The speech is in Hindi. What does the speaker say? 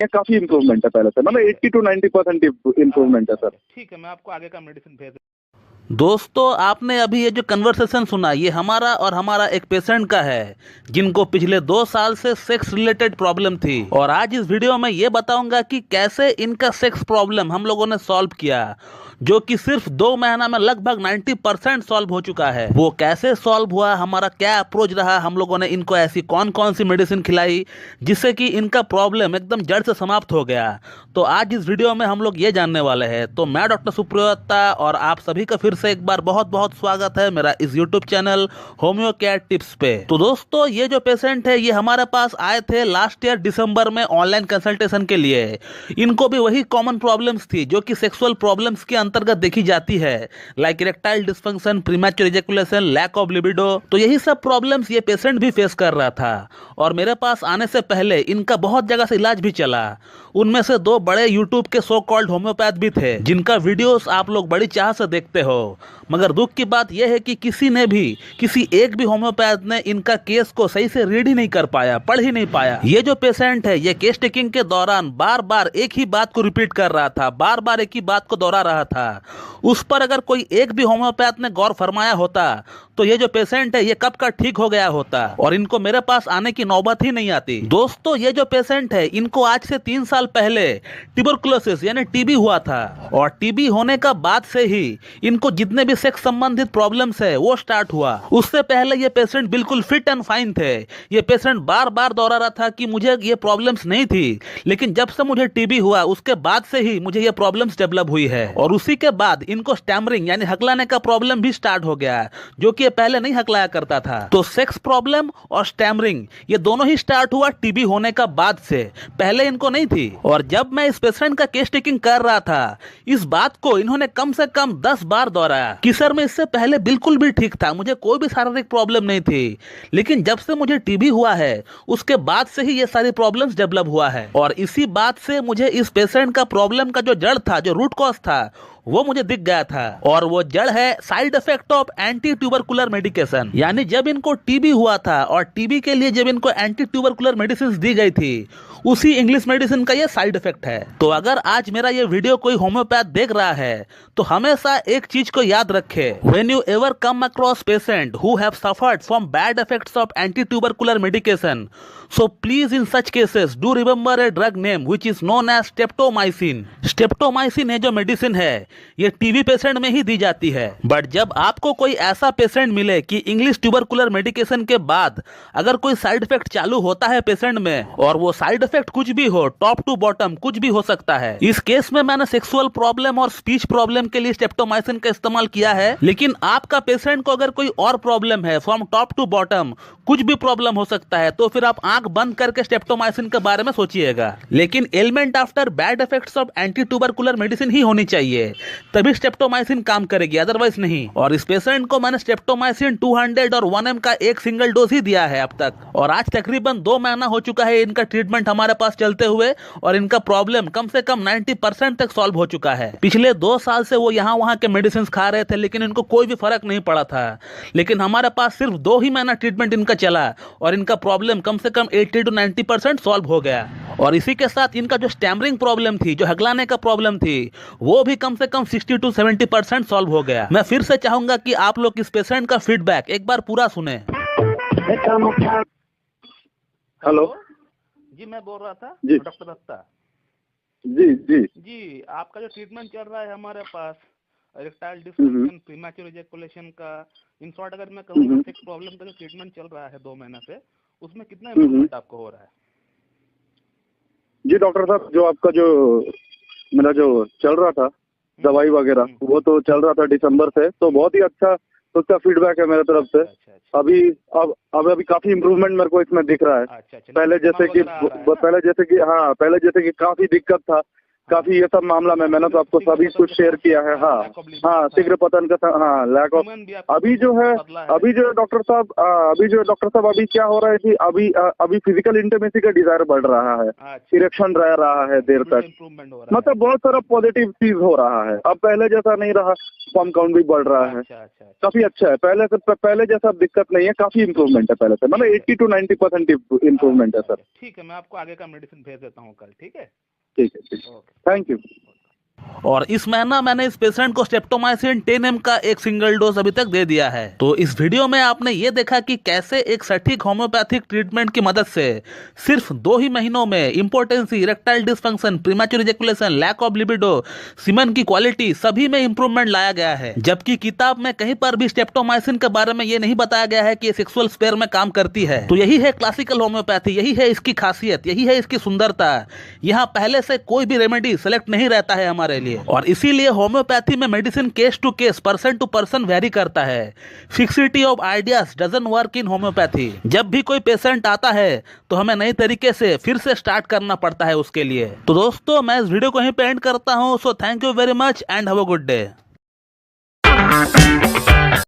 ये काफी इम्प्रूवमेंट है पहले से, मतलब 80 to 90% इम्प्रूवमेंट है सर। ठीक है, मैं आपको आगे का मेडिसिन भेज। दोस्तों, आपने अभी ये जो कन्वर्सेशन सुना, ये हमारा और हमारा एक पेशेंट का है जिनको पिछले 2 साल से सेक्स रिलेटेड प्रॉब्लम थी। और आज इस वीडियो में ये बताऊंगा कि कैसे इनका सेक्स प्रॉब्लम हम लोगों ने सॉल्व किया, जो कि सिर्फ 2 महीना में लगभग 90% सॉल्व हो चुका है। वो कैसे सॉल्व हुआ, हमारा क्या अप्रोच रहा, हम लोगों ने इनको ऐसी कौन कौन सी मेडिसिन खिलाई जिससे कि इनका प्रॉब्लम एकदम जड़ से समाप्त हो गया। तो आज इस वीडियो में हम लोग ये जानने वाले हैं। तो मैं डॉक्टर सुप्रियोता और आप सभी का फिर से एक बार बहुत बहुत स्वागत है मेरा इस YouTube channel homeo care tips पे। तो दोस्तों, ये जो पेशेंट है ये हमारे पास आए थे लास्ट ईयर दिसंबर में ऑनलाइन कंसल्टेशन के लिए। इनको भी वही कॉमन प्रॉब्लम्स थी जो कि सेक्सुअल प्रॉब्लम्स के अंतर्गत देखी जाती है, like erectile dysfunction, premature ejaculation, lack of libido. तो यही सब प्रॉब्लम्स ये पेशेंट भी फेस कर रहा था। और मेरे पास आने से पहले इनका बहुत जगह से इलाज भी चला। उनमें से 2 बड़े यूट्यूब के सो कॉल्ड होम्योपैथ भी थे जिनका वीडियोस आप लोग बड़ी चाह से देखते हो। मगर दुख की बात यह है कि किसी एक भी होम्योपैथ ने इनका केस को सही से रीड ही नहीं कर पाया, पढ़ ही नहीं पाया। ये जो पेशेंट है ये केस टेकिंग के दौरान बार बार एक ही बात को रिपीट कर रहा था, बार बार एक ही बात को दोहरा रहा था। उस पर अगर कोई एक भी होम्योपैथ ने गौर फरमाया होता तो ये जो पेशेंट है ये कब का ठीक हो गया होता और इनको मेरे पास आने की नौबत ही नहीं आती। दोस्तों, ये जो पेशेंट है इनको आज से 3 साल पहले ट्यूबरकुलोसिस यानी टीबी हुआ था। और टीबी होने का बाद से ही इनको जितने भी सेक्स संबंधित प्रॉब्लम्स है वो स्टार्ट हुआ। उससे पहले ये पेशेंट बिल्कुल फिट एंड फाइन थे। ये पेशेंट बार बार दोहरा रहा था कि मुझे ये प्रॉब्लम्स नहीं थी, लेकिन जब से मुझे टीबी हुआ उसके बाद से ही मुझे ये प्रॉब्लम्स डेवलप हुई है। और उसी के बाद इनको स्टैमरिंग यानी हकलाने का प्रॉब्लम भी स्टार्ट हो गया, जो कि ये पहले नहीं हकलाया करता था। तो सेक्स प्रॉब्लम और स्टैमरिंग ये दोनों ही स्टार्ट हुआ टीबी होने का बाद से, पहले इनको नहीं थी। और जब मैं इस पेशेंट का केस टेकिंग कर रहा था इस बात को इन्होंने कम से कम 10 बार दोहराया कि सर मैं इससे पहले बिल्कुल भी ठीक था, मुझे कोई भी शारीरिक प्रॉब्लम नहीं थी, लेकिन जब से मुझे टीबी हुआ है उसके बाद से ही ये सारी प्रॉब्लम्स डेवलप हुआ है। और इसी बात से मुझे इस पेशेंट का प्रॉब्लम का जो जड़ था, जो रूट कॉज था, वो मुझे दिख गया था। और वो जड़ है side effect of anti tubercular medication. यानी जब इनको टीबी हुआ था और टीबी के लिए जब इनको एंटी ट्यूबरकुलर मेडिसिन दी गई थी, उसी इंग्लिश मेडिसिन का ये साइड इफेक्ट है। तो अगर आज मेरा ये वीडियो कोई होम्योपैथ देख रहा है तो हमेशा एक चीज को याद रखे, when you ever come across patient who have suffered from bad effects of anti tubercular medication, so please in such cases do remember a drug name which is known as streptomycin. Streptomycin है जो मेडिसिन है ये टीबी पेशेंट में ही दी जाती है। बट जब आपको कोई ऐसा पेशेंट मिले कि इंग्लिश ट्यूबरकुलर मेडिकेशन के बाद अगर कोई साइड इफेक्ट चालू होता है पेशेंट में, और वो साइड इफेक्ट कुछ भी हो, टॉप टू बॉटम कुछ भी हो सकता है। इस केस में मैंने सेक्सुअल प्रॉब्लम और स्पीच प्रॉब्लम के लिए स्टेप्टोमाइसिन का इस्तेमाल किया है, लेकिन आपका पेशेंट को अगर कोई और प्रॉब्लम है, फ्रॉम टॉप टू बॉटम कुछ भी प्रॉब्लम हो सकता है, तो फिर आप आंख बंद करके स्टेप्टोमाइसिन के बारे में सोचिएगा। लेकिन element after bad effects of anti tubercular medicine ही होनी चाहिए, तभी स्टेप्टोमाइसिन काम करेगी, अदरवाइज नहीं। और इस पेशेंट को मैंने स्टेप्टोमाइसिन 200 और 1 mg का एक सिंगल डोज ही दिया है अब तक। और आज तकरीबन 2 महीना हो चुका है इनका ट्रीटमेंट हमारे पास चलते हुए, और इनका प्रॉब्लम कम से कम 90% तक सॉल्व हो चुका है। पिछले 2 साल से वो यहाँ वहाँ के मेडिसिन खा रहे थे, लेकिन इनको कोई भी फर्क नहीं पड़ा था। लेकिन हमारे पास सिर्फ 2 ही महीना ट्रीटमेंट इनका चला और इनका प्रॉब्लम कम से कम 80 to 90% सॉल्व हो गया। और इसी के साथ इनका जो स्टैमरिंग प्रॉब्लम थी, जो हकलाने का प्रॉब्लम थी, वो भी कम से कम 60 to 70% सॉल्व हो गया। मैं फिर से चाहूंगा कि आप लोग इस पेशेंट का फीडबैक एक बार पूरा सुने। हेलो जी, मैं बोल रहा था जी। डॉक्टर दत्ता जी जी जी। आपका जो ट्रीटमेंट चल रहा है हमारे पास इरेक्टाइल डिस्फंक्शन, प्रीमैच्योर इजैकुलेशन का, इन शॉर्ट अगर मैं कहूँ सेक्स प्रॉब्लम का जो ट्रीटमेंट चल रहा है 2 महीना से, उसमें कितना इम्प्रूवमेंट आपको हो रहा है? जी डॉक्टर साहब, जो आपका जो मेरा जो चल रहा था दवाई वगैरह वो तो चल रहा था दिसंबर से, तो बहुत ही अच्छा उसका फीडबैक है मेरे तरफ से। अच्छा। अभी काफी इम्प्रूवमेंट मेरे को इसमें दिख रहा है। अच्छा। पहले जैसे कि काफी दिक्कत था, काफी ये सब मामला में मैंने तो आपको सभी कुछ शेयर किया है। हाँ हाँ, शीघ्र पतन का, हाँ लैक ऑफ। अभी जो है डॉक्टर साहब, अभी क्या हो रहा है कि अभी फिजिकल इंटीमेसी का डिजायर बढ़ रहा है, इरेक्शन रह रहा है देर तक, मतलब बहुत सारा पॉजिटिव चीज हो रहा है। अब पहले जैसा नहीं रहा, स्पर्म काउंट भी बढ़ रहा है, काफी अच्छा है। पहले जैसा दिक्कत नहीं है, काफी इम्प्रूवमेंट है पहले से, मतलब 80 to 90% इम्प्रूवमेंट है सर। ठीक है, मैं आपको आगे का मेडिसिन भेज देता हूँ कल। ठीक है, ठीक है, थैंक यू। और इस महीना मैंने इस पेशेंट को स्ट्रेप्टोमाइसिन 10 mg का एक सिंगल डोज अभी तक दे दिया है। तो इस वीडियो में आपने ये देखा कि कैसे एक सटीक होम्योपैथिक ट्रीटमेंट की मदद से सिर्फ 2 ही महीनों में impotency, erectile dysfunction, premature ejaculation, lack of libido, semen की क्वालिटी सभी में इंप्रूवमेंट लाया गया है। जबकि किताब में कहीं पर भी स्ट्रेप्टोमाइसिन के बारे में ये नहीं बताया गया है कि ये सेक्सुअल स्पेयर में काम करती है। तो यही है क्लासिकल होम्योपैथी, यही है इसकी खासियत, यही है इसकी सुंदरता। यहाँ पहले से कोई भी रेमेडी सेलेक्ट नहीं रहता है हमारे लिए, और इसीलिए होम्योपैथी में medicine case to case, person to person vary करता है। Fixity of ideas doesn't work in homeopathy. जब भी कोई पेशेंट आता है तो हमें नई तरीके से फिर से स्टार्ट करना पड़ता है उसके लिए। तो दोस्तों, मैं इस वीडियो को यहीं पे एंड करता हूं। So thank you very much and have a good day.